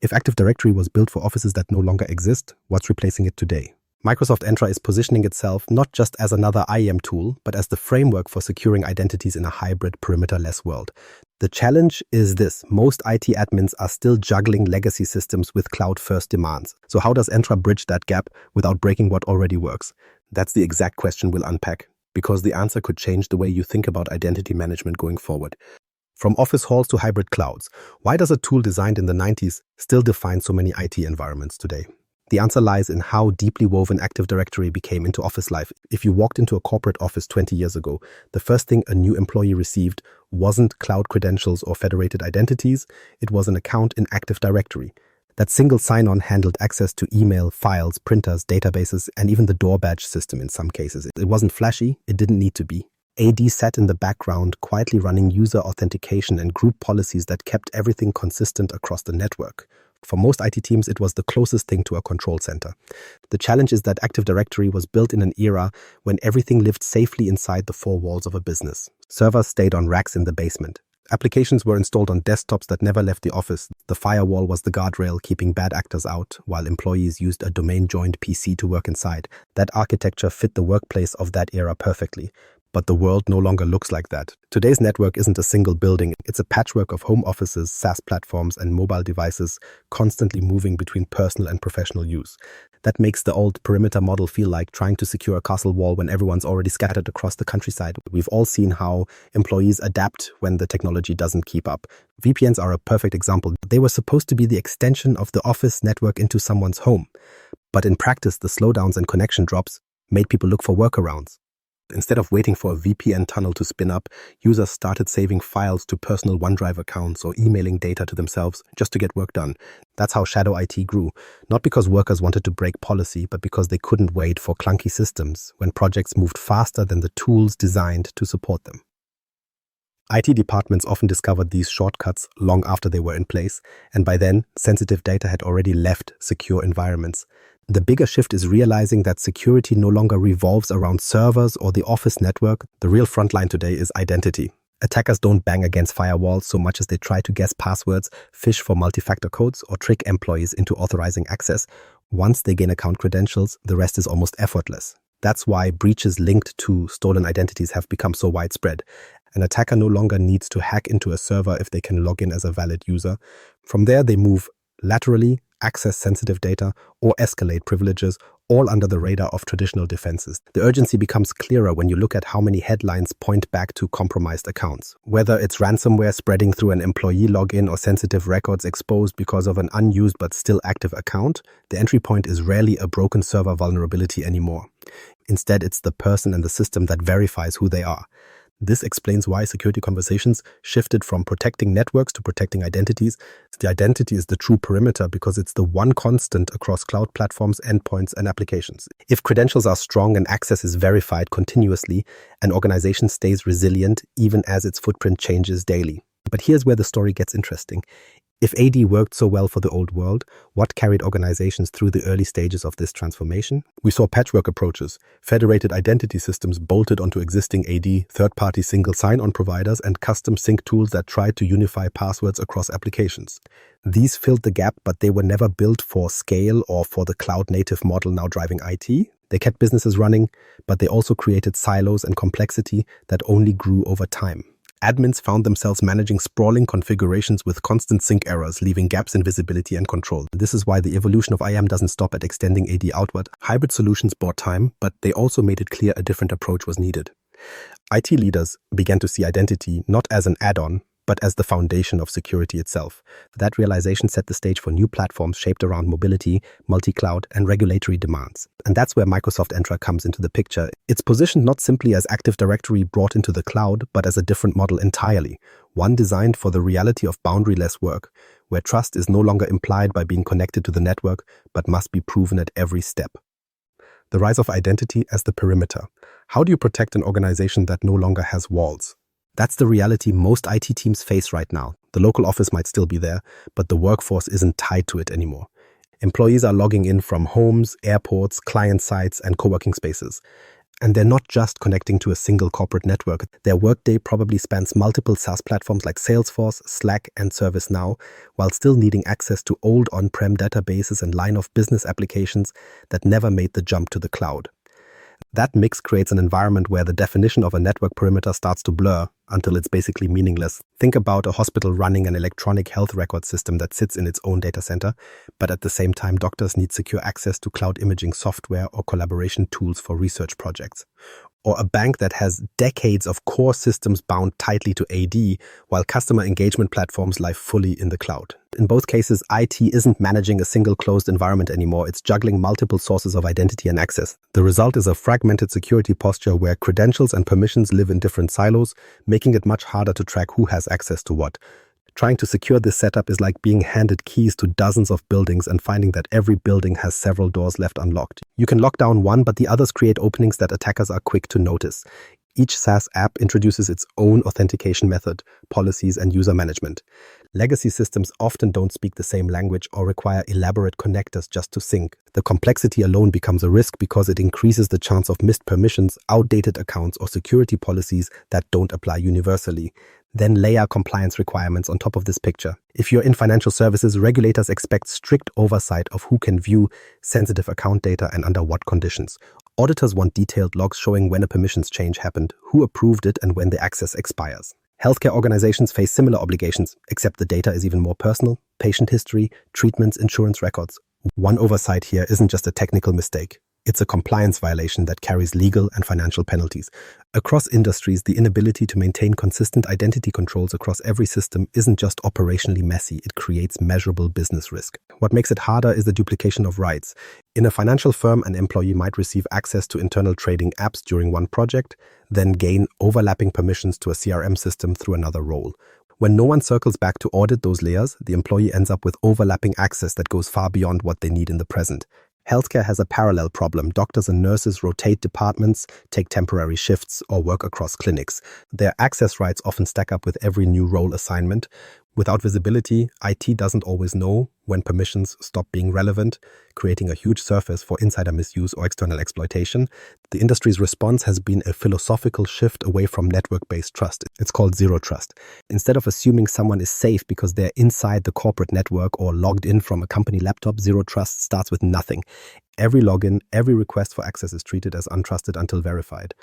If Active Directory was built for offices that no longer exist, what's replacing it today? Microsoft Entra is positioning itself not just as another IAM tool, but as the framework for securing identities in a hybrid, perimeterless world. The challenge is this: most IT admins are still juggling legacy systems with cloud-first demands. So how does Entra bridge that gap without breaking what already works? That's the exact question we'll unpack, because the answer could change the way you think about identity management going forward. From office halls to hybrid clouds, why does a tool designed in the 90s still define so many IT environments today? The answer lies in how deeply woven Active Directory became into office life. If you walked into a corporate office 20 years ago, the first thing a new employee received wasn't cloud credentials or federated identities, it was an account in Active Directory. That single sign-on handled access to email, files, printers, databases, and even the door badge system in some cases. It wasn't flashy, it didn't need to be. AD sat in the background, quietly running user authentication and group policies that kept everything consistent across the network. For most IT teams, it was the closest thing to a control center. The challenge is that Active Directory was built in an era when everything lived safely inside the four walls of a business. Servers stayed on racks in the basement. Applications were installed on desktops that never left the office. The firewall was the guardrail, keeping bad actors out, while employees used a domain-joined PC to work inside. That architecture fit the workplace of that era perfectly. But the world no longer looks like that. Today's network isn't a single building. It's a patchwork of home offices, SaaS platforms, and mobile devices constantly moving between personal and professional use. That makes the old perimeter model feel like trying to secure a castle wall when everyone's already scattered across the countryside. We've all seen how employees adapt when the technology doesn't keep up. VPNs are a perfect example. They were supposed to be the extension of the office network into someone's home. But in practice, the slowdowns and connection drops made people look for workarounds. Instead of waiting for a VPN tunnel to spin up, users started saving files to personal OneDrive accounts or emailing data to themselves just to get work done. That's how shadow IT grew, not because workers wanted to break policy, but because they couldn't wait for clunky systems when projects moved faster than the tools designed to support them. IT departments often discovered these shortcuts long after they were in place, and by then, sensitive data had already left secure environments. The bigger shift is realizing that security no longer revolves around servers or the office network. The real frontline today is identity. Attackers don't bang against firewalls so much as they try to guess passwords, fish for multi-factor codes, or trick employees into authorizing access. Once they gain account credentials, the rest is almost effortless. That's why breaches linked to stolen identities have become so widespread. An attacker no longer needs to hack into a server if they can log in as a valid user. From there, they move laterally, access sensitive data, or escalate privileges, all under the radar of traditional defenses. The urgency becomes clearer when you look at how many headlines point back to compromised accounts. Whether it's ransomware spreading through an employee login or sensitive records exposed because of an unused but still active account, the entry point is rarely a broken server vulnerability anymore. Instead, it's the person and the system that verifies who they are. This explains why security conversations shifted from protecting networks to protecting identities. The identity is the true perimeter because it's the one constant across cloud platforms, endpoints, and applications. If credentials are strong and access is verified continuously, an organization stays resilient even as its footprint changes daily. But here's where the story gets interesting. If AD worked so well for the old world, what carried organizations through the early stages of this transformation? We saw patchwork approaches, federated identity systems bolted onto existing AD, third-party single sign-on providers, and custom sync tools that tried to unify passwords across applications. These filled the gap, but they were never built for scale or for the cloud-native model now driving IT. They kept businesses running, but they also created silos and complexity that only grew over time. Admins found themselves managing sprawling configurations with constant sync errors, leaving gaps in visibility and control. This is why the evolution of IAM doesn't stop at extending AD outward. Hybrid solutions bought time, but they also made it clear a different approach was needed. IT leaders began to see identity not as an add-on, but as the foundation of security itself. That realization set the stage for new platforms shaped around mobility, multi-cloud, and regulatory demands. And that's where Microsoft Entra comes into the picture. It's positioned not simply as Active Directory brought into the cloud, but as a different model entirely, one designed for the reality of boundary-less work, where trust is no longer implied by being connected to the network, but must be proven at every step. The rise of identity as the perimeter. How do you protect an organization that no longer has walls? That's the reality most IT teams face right now. The local office might still be there, but the workforce isn't tied to it anymore. Employees are logging in from homes, airports, client sites, and co-working spaces. And they're not just connecting to a single corporate network. Their workday probably spans multiple SaaS platforms like Salesforce, Slack, and ServiceNow, while still needing access to old on-prem databases and line-of-business applications that never made the jump to the cloud. That mix creates an environment where the definition of a network perimeter starts to blur until it's basically meaningless. Think about a hospital running an electronic health record system that sits in its own data center, but at the same time, doctors need secure access to cloud imaging software or collaboration tools for research projects. Or a bank that has decades of core systems bound tightly to AD, while customer engagement platforms lie fully in the cloud. In both cases, IT isn't managing a single closed environment anymore. It's juggling multiple sources of identity and access. The result is a fragmented security posture where credentials and permissions live in different silos, making it much harder to track who has access to what. Trying to secure this setup is like being handed keys to dozens of buildings and finding that every building has several doors left unlocked. You can lock down one, but the others create openings that attackers are quick to notice. Each SaaS app introduces its own authentication method, policies, and user management. Legacy systems often don't speak the same language or require elaborate connectors just to sync. The complexity alone becomes a risk because it increases the chance of missed permissions, outdated accounts, or security policies that don't apply universally. Then layer compliance requirements on top of this picture. If you're in financial services, regulators expect strict oversight of who can view sensitive account data and under what conditions. Auditors want detailed logs showing when a permissions change happened, who approved it, and when the access expires. Healthcare organizations face similar obligations, except the data is even more personal: patient history, treatments, insurance records. One oversight here isn't just a technical mistake. It's a compliance violation that carries legal and financial penalties. Across industries, the inability to maintain consistent identity controls across every system isn't just operationally messy, it creates measurable business risk. What makes it harder is the duplication of rights. In a financial firm, an employee might receive access to internal trading apps during one project, then gain overlapping permissions to a CRM system through another role. When no one circles back to audit those layers, the employee ends up with overlapping access that goes far beyond what they need in the present. Healthcare has a parallel problem. Doctors and nurses rotate departments, take temporary shifts, or work across clinics. Their access rights often stack up with every new role assignment. Without visibility, IT doesn't always know when permissions stop being relevant, creating a huge surface for insider misuse or external exploitation. The industry's response has been a philosophical shift away from network-based trust. It's called zero trust. Instead of assuming someone is safe because they're inside the corporate network or logged in from a company laptop, zero trust starts with nothing. Every login, every request for access is treated as untrusted until verified.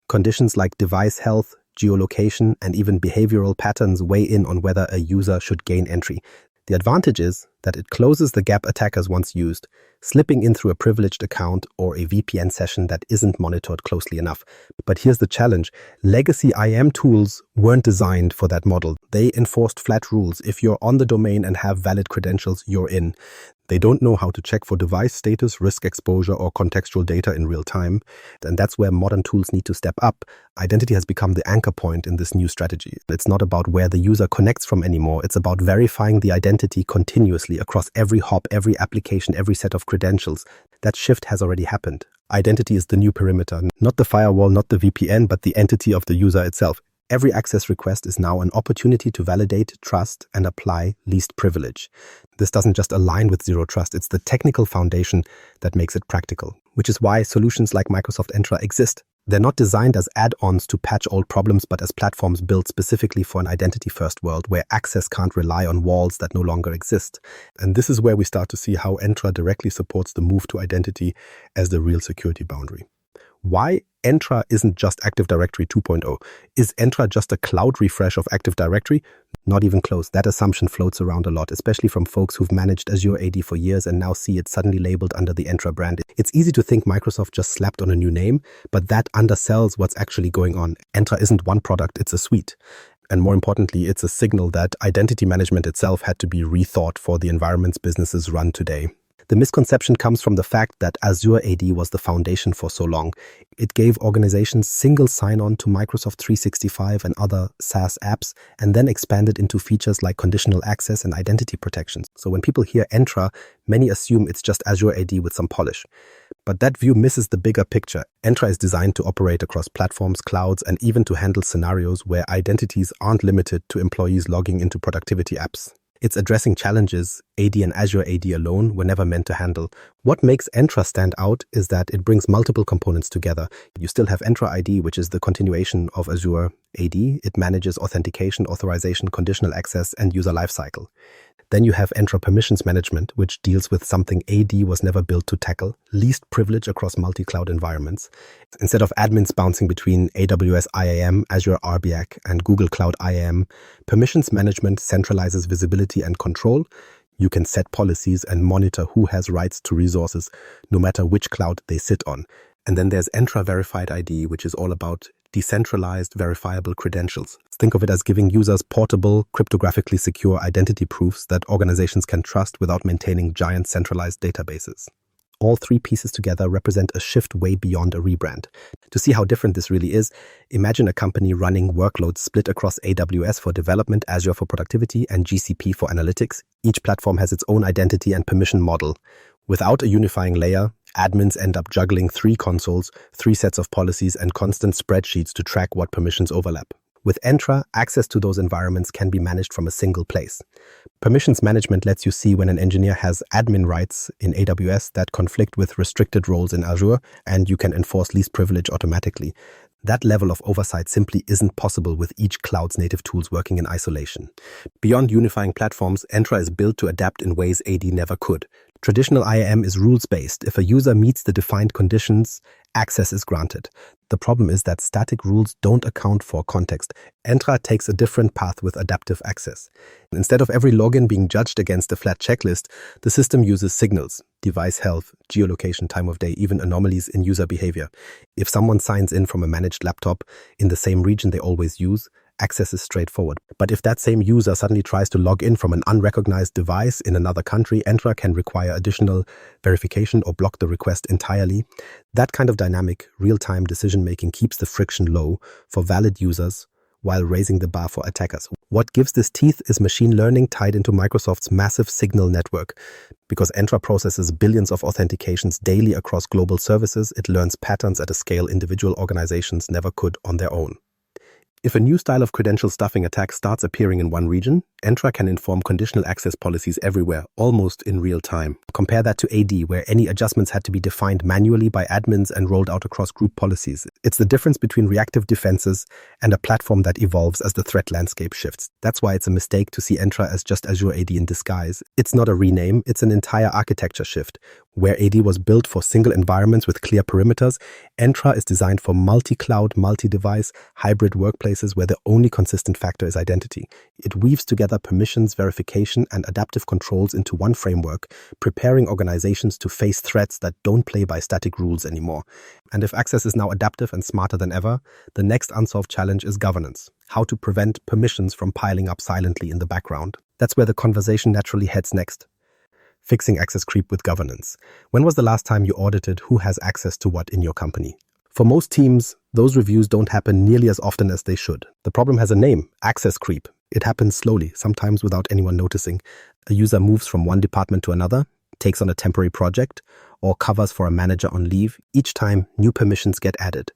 Conditions like device health, geolocation, and even behavioral patterns weigh in on whether a user should gain entry. The advantage is that it closes the gap attackers once used, slipping in through a privileged account or a VPN session that isn't monitored closely enough. But here's the challenge. Legacy IAM tools weren't designed for that model. They enforced flat rules. If you're on the domain and have valid credentials, you're in. They don't know how to check for device status, risk exposure, or contextual data in real time. And that's where modern tools need to step up. Identity has become the anchor point in this new strategy. It's not about where the user connects from anymore. It's about verifying the identity continuously across every hop, every application, every set of credentials. That shift has already happened. Identity is the new perimeter, not the firewall, not the VPN, but the entity of the user itself. Every access request is now an opportunity to validate, trust, and apply least privilege. This doesn't just align with zero trust, it's the technical foundation that makes it practical, which is why solutions like Microsoft Entra exist. They're not designed as add-ons to patch old problems, but as platforms built specifically for an identity-first world where access can't rely on walls that no longer exist. And this is where we start to see how Entra directly supports the move to identity as the real security boundary. Why Entra isn't just Active Directory 2.0? Is Entra just a cloud refresh of Active Directory? Not even close. That assumption floats around a lot, especially from folks who've managed Azure AD for years and now see it suddenly labeled under the Entra brand. It's easy to think Microsoft just slapped on a new name, but that undersells what's actually going on. Entra isn't one product, it's a suite. And more importantly, it's a signal that identity management itself had to be rethought for the environments businesses run today. The misconception comes from the fact that Azure AD was the foundation for so long. It gave organizations single sign-on to Microsoft 365 and other SaaS apps, and then expanded into features like conditional access and identity protections. So when people hear Entra, many assume it's just Azure AD with some polish. But that view misses the bigger picture. Entra is designed to operate across platforms, clouds, and even to handle scenarios where identities aren't limited to employees logging into productivity apps. It's addressing challenges AD and Azure AD alone were never meant to handle. What makes Entra stand out is that it brings multiple components together. You still have Entra ID, which is the continuation of Azure AD. It manages authentication, authorization, conditional access, and user lifecycle. Then you have Entra Permissions Management, which deals with something AD was never built to tackle, least privilege across multi-cloud environments. Instead of admins bouncing between AWS IAM, Azure RBAC, and Google Cloud IAM, Permissions Management centralizes visibility and control. You can set policies and monitor who has rights to resources, no matter which cloud they sit on. And then there's Entra Verified ID, which is all about decentralized verifiable credentials. Think of it as giving users portable, cryptographically secure identity proofs that organizations can trust without maintaining giant centralized databases. All three pieces together represent a shift way beyond a rebrand. To see how different this really is, imagine a company running workloads split across AWS for development, Azure for productivity, and GCP for analytics. Each platform has its own identity and permission model. Without a unifying layer, admins end up juggling 3 consoles, 3 sets of policies, and constant spreadsheets to track what permissions overlap. With Entra, access to those environments can be managed from a single place. Permissions management lets you see when an engineer has admin rights in AWS that conflict with restricted roles in Azure, and you can enforce least privilege automatically. That level of oversight simply isn't possible with each cloud's native tools working in isolation. Beyond unifying platforms, Entra is built to adapt in ways AD never could. Traditional IAM is rules-based. If a user meets the defined conditions, access is granted. The problem is that static rules don't account for context. Entra takes a different path with adaptive access. Instead of every login being judged against a flat checklist, the system uses signals, device health, geolocation, time of day, even anomalies in user behavior. If someone signs in from a managed laptop in the same region they always use, access is straightforward. But if that same user suddenly tries to log in from an unrecognized device in another country, Entra can require additional verification or block the request entirely. That kind of dynamic, real-time decision-making keeps the friction low for valid users while raising the bar for attackers. What gives this teeth is machine learning tied into Microsoft's massive signal network. Because Entra processes billions of authentications daily across global services, it learns patterns at a scale individual organizations never could on their own. If a new style of credential stuffing attack starts appearing in one region, Entra can inform conditional access policies everywhere, almost in real time. Compare that to AD, where any adjustments had to be defined manually by admins and rolled out across group policies. It's the difference between reactive defenses and a platform that evolves as the threat landscape shifts. That's why it's a mistake to see Entra as just Azure AD in disguise. It's not a rename, it's an entire architecture shift. Where AD was built for single environments with clear perimeters, Entra is designed for multi-cloud, multi-device, hybrid workplaces where the only consistent factor is identity. It weaves together permissions, verification, and adaptive controls into one framework, preparing organizations to face threats that don't play by static rules anymore. And if access is now adaptive and smarter than ever, the next unsolved challenge is governance. How to prevent permissions from piling up silently in the background. That's where the conversation naturally heads next. Fixing access creep with governance. When was the last time you audited who has access to what in your company? For most teams, those reviews don't happen nearly as often as they should. The problem has a name, access creep. It happens slowly, sometimes without anyone noticing. A user moves from one department to another, takes on a temporary project, or covers for a manager on leave. Each time, new permissions get added.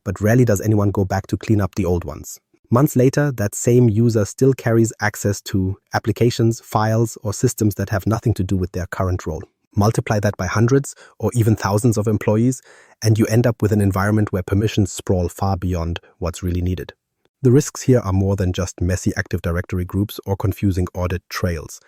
But rarely does anyone go back to clean up the old ones. Months later, that same user still carries access to applications, files, or systems that have nothing to do with their current role. Multiply that by hundreds or even thousands of employees, and you end up with an environment where permissions sprawl far beyond what's really needed. The risks here are more than just messy Active Directory groups or confusing audit trails.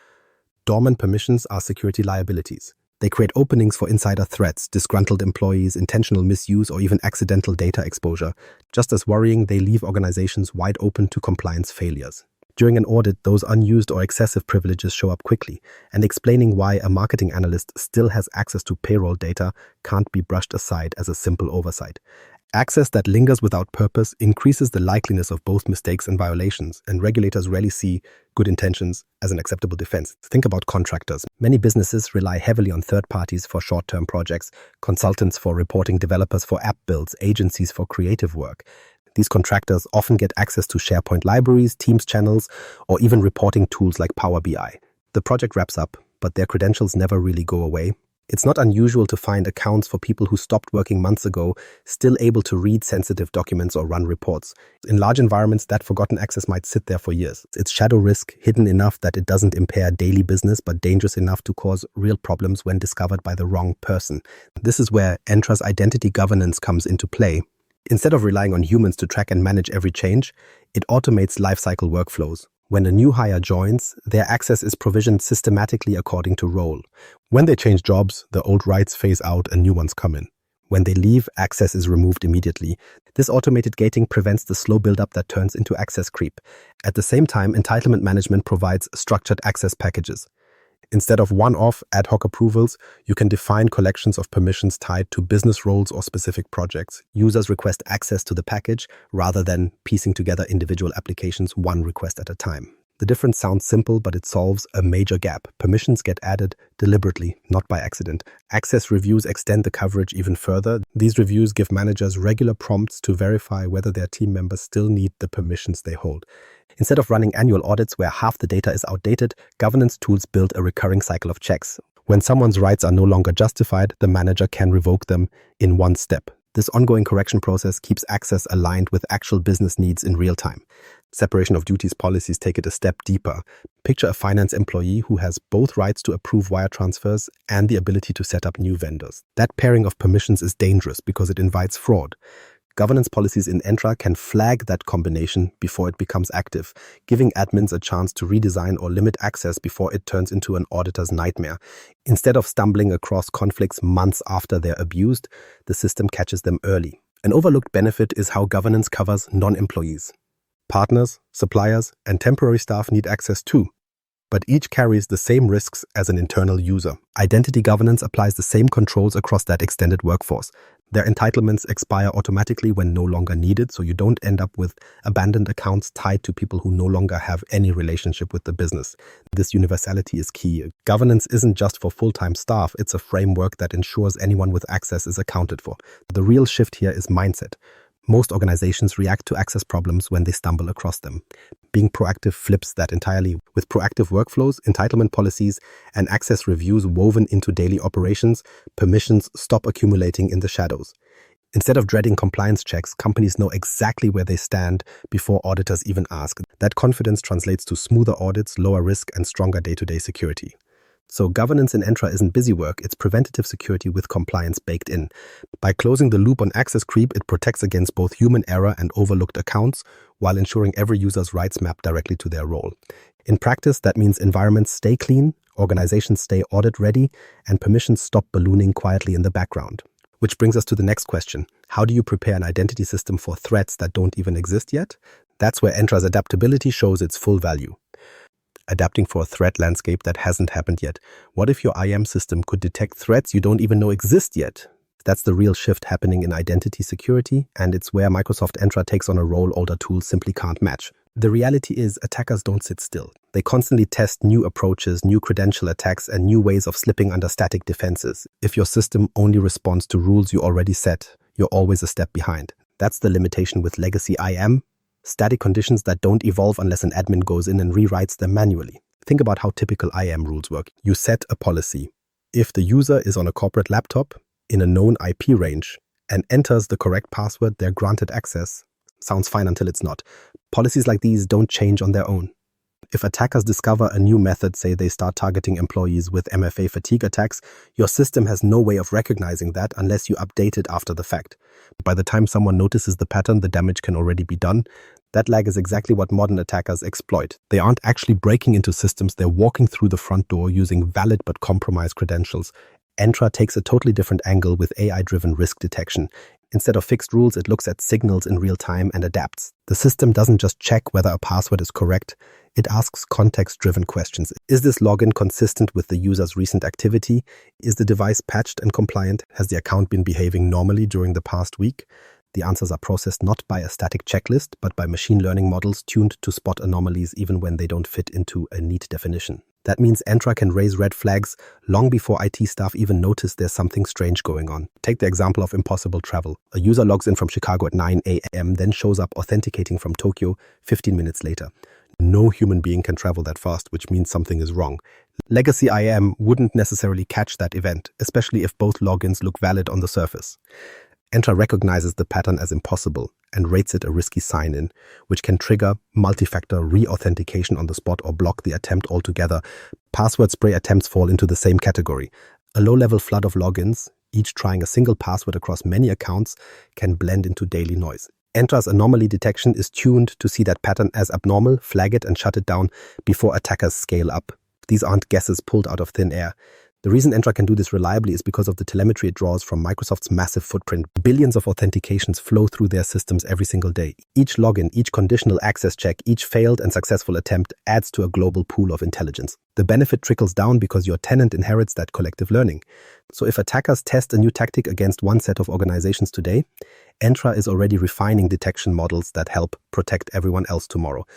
Dormant permissions are security liabilities. They create openings for insider threats, disgruntled employees, intentional misuse, or even accidental data exposure. Just as worrying, they leave organizations wide open to compliance failures. During an audit, those unused or excessive privileges show up quickly, and explaining why a marketing analyst still has access to payroll data can't be brushed aside as a simple oversight. Access that lingers without purpose increases the likeliness of both mistakes and violations, and regulators rarely see good intentions as an acceptable defense. Think about contractors. Many businesses rely heavily on third parties for short-term projects, consultants for reporting, developers for app builds, agencies for creative work. These contractors often get access to SharePoint libraries, Teams channels, or even reporting tools like Power BI. The project wraps up, but their credentials never really go away. It's not unusual to find accounts for people who stopped working months ago still able to read sensitive documents or run reports. In large environments, that forgotten access might sit there for years. It's shadow risk, hidden enough that it doesn't impair daily business, but dangerous enough to cause real problems when discovered by the wrong person. This is where Entra's identity governance comes into play. Instead of relying on humans to track and manage every change, it automates lifecycle workflows. When a new hire joins, their access is provisioned systematically according to role. When they change jobs, the old rights phase out and new ones come in. When they leave, access is removed immediately. This automated gating prevents the slow buildup that turns into access creep. At the same time, entitlement management provides structured access packages. Instead of one-off ad hoc approvals, you can define collections of permissions tied to business roles or specific projects. Users request access to the package rather than piecing together individual applications one request at a time. The difference sounds simple, but it solves a major gap. Permissions get added deliberately, not by accident. Access reviews extend the coverage even further. These reviews give managers regular prompts to verify whether their team members still need the permissions they hold. Instead of running annual audits where half the data is outdated, governance tools build a recurring cycle of checks. When someone's rights are no longer justified, the manager can revoke them in one step. This ongoing correction process keeps access aligned with actual business needs in real time. Separation of duties policies take it a step deeper. Picture a finance employee who has both rights to approve wire transfers and the ability to set up new vendors. That pairing of permissions is dangerous because it invites fraud. Governance policies in Entra can flag that combination before it becomes active, giving admins a chance to redesign or limit access before it turns into an auditor's nightmare. Instead of stumbling across conflicts months after they're abused, the system catches them early. An overlooked benefit is how governance covers non-employees. Partners, suppliers, and temporary staff need access too, but each carries the same risks as an internal user. Identity governance applies the same controls across that extended workforce. Their entitlements expire automatically when no longer needed, so you don't end up with abandoned accounts tied to people who no longer have any relationship with the business. This universality is key. Governance isn't just for full-time staff, it's a framework that ensures anyone with access is accounted for. The real shift here is mindset. Most organizations react to access problems when they stumble across them. Being proactive flips that entirely. With proactive workflows, entitlement policies, and access reviews woven into daily operations, permissions stop accumulating in the shadows. Instead of dreading compliance checks, companies know exactly where they stand before auditors even ask. That confidence translates to smoother audits, lower risk, and stronger day-to-day security. So governance in Entra isn't busy work, it's preventative security with compliance baked in. By closing the loop on access creep, it protects against both human error and overlooked accounts, while ensuring every user's rights map directly to their role. In practice, that means environments stay clean, organizations stay audit ready, and permissions stop ballooning quietly in the background. Which brings us to the next question. How do you prepare an identity system for threats that don't even exist yet? That's where Entra's adaptability shows its full value. Adapting for a threat landscape that hasn't happened yet. What if your IAM system could detect threats you don't even know exist yet? That's the real shift happening in identity security, and it's where Microsoft Entra takes on a role older tools simply can't match. The reality is attackers don't sit still. They constantly test new approaches, new credential attacks, and new ways of slipping under static defenses. If your system only responds to rules you already set, you're always a step behind. That's the limitation with legacy IAM. Static conditions that don't evolve unless an admin goes in and rewrites them manually. Think about how typical IAM rules work. You set a policy. If the user is on a corporate laptop, in a known IP range, and enters the correct password, they're granted access. Sounds fine until it's not. Policies like these don't change on their own. If attackers discover a new method, say they start targeting employees with MFA fatigue attacks, your system has no way of recognizing that unless you update it after the fact. By the time someone notices the pattern, the damage can already be done. That lag is exactly what modern attackers exploit. They aren't actually breaking into systems, they're walking through the front door using valid but compromised credentials. Entra takes a totally different angle with AI-driven risk detection. Instead of fixed rules, it looks at signals in real time and adapts. The system doesn't just check whether a password is correct, it asks context-driven questions. Is this login consistent with the user's recent activity? Is the device patched and compliant? Has the account been behaving normally during the past week? The answers are processed not by a static checklist, but by machine learning models tuned to spot anomalies even when they don't fit into a neat definition. That means Entra can raise red flags long before IT staff even notice there's something strange going on. Take the example of impossible travel. A user logs in from Chicago at 9 a.m., then shows up authenticating from Tokyo 15 minutes later. No human being can travel that fast, which means something is wrong. Legacy IAM wouldn't necessarily catch that event, especially if both logins look valid on the surface. Entra recognizes the pattern as impossible and rates it a risky sign-in, which can trigger multi-factor re-authentication on the spot or block the attempt altogether. Password spray attempts fall into the same category. A low-level flood of logins, each trying a single password across many accounts, can blend into daily noise. Entra's anomaly detection is tuned to see that pattern as abnormal, flag it and shut it down before attackers scale up. These aren't guesses pulled out of thin air. The reason Entra can do this reliably is because of the telemetry it draws from Microsoft's massive footprint. Billions of authentications flow through their systems every single day. Each login, each conditional access check, each failed and successful attempt adds to a global pool of intelligence. The benefit trickles down because your tenant inherits that collective learning. So if attackers test a new tactic against one set of organizations today, Entra is already refining detection models that help protect everyone else tomorrow.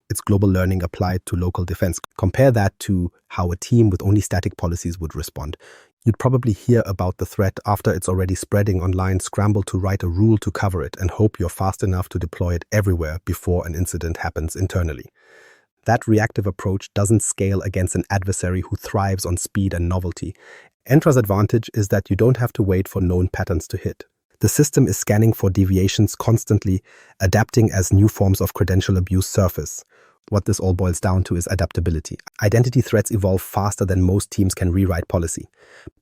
It's global learning applied to local defense. Compare that to how a team with only static policies would respond. You'd probably hear about the threat after it's already spreading online, scramble to write a rule to cover it, and hope you're fast enough to deploy it everywhere before an incident happens internally. That reactive approach doesn't scale against an adversary who thrives on speed and novelty. Entra's advantage is that you don't have to wait for known patterns to hit. The system is scanning for deviations constantly, adapting as new forms of credential abuse surface. What this all boils down to is adaptability. Identity threats evolve faster than most teams can rewrite policy.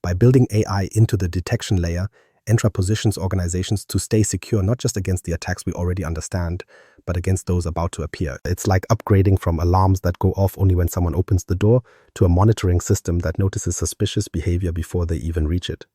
By building AI into the detection layer, Entra positions organizations to stay secure not just against the attacks we already understand, but against those about to appear. It's like upgrading from alarms that go off only when someone opens the door to a monitoring system that notices suspicious behavior before they even reach it.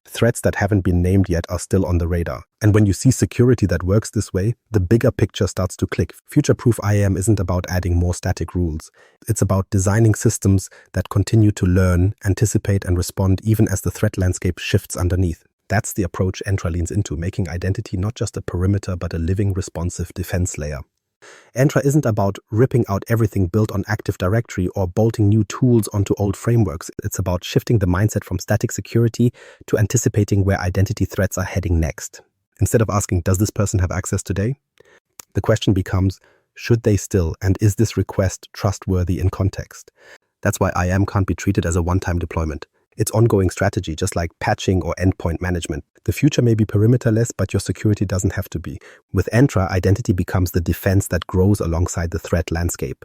Threats that haven't been named yet are still on the radar. And when you see security that works this way, the bigger picture starts to click. Future-proof IAM isn't about adding more static rules. It's about designing systems that continue to learn, anticipate, and respond even as the threat landscape shifts underneath. That's the approach Entra leans into, making identity not just a perimeter but a living, responsive defense layer. Entra isn't about ripping out everything built on Active Directory or bolting new tools onto old frameworks. It's about shifting the mindset from static security to anticipating where identity threats are heading next. Instead of asking, does this person have access today? The question becomes, should they still, and is this request trustworthy in context? That's why IAM can't be treated as a one-time deployment. It's ongoing strategy, just like patching or endpoint management. The future may be perimeterless, but your security doesn't have to be. With Entra, identity becomes the defense that grows alongside the threat landscape.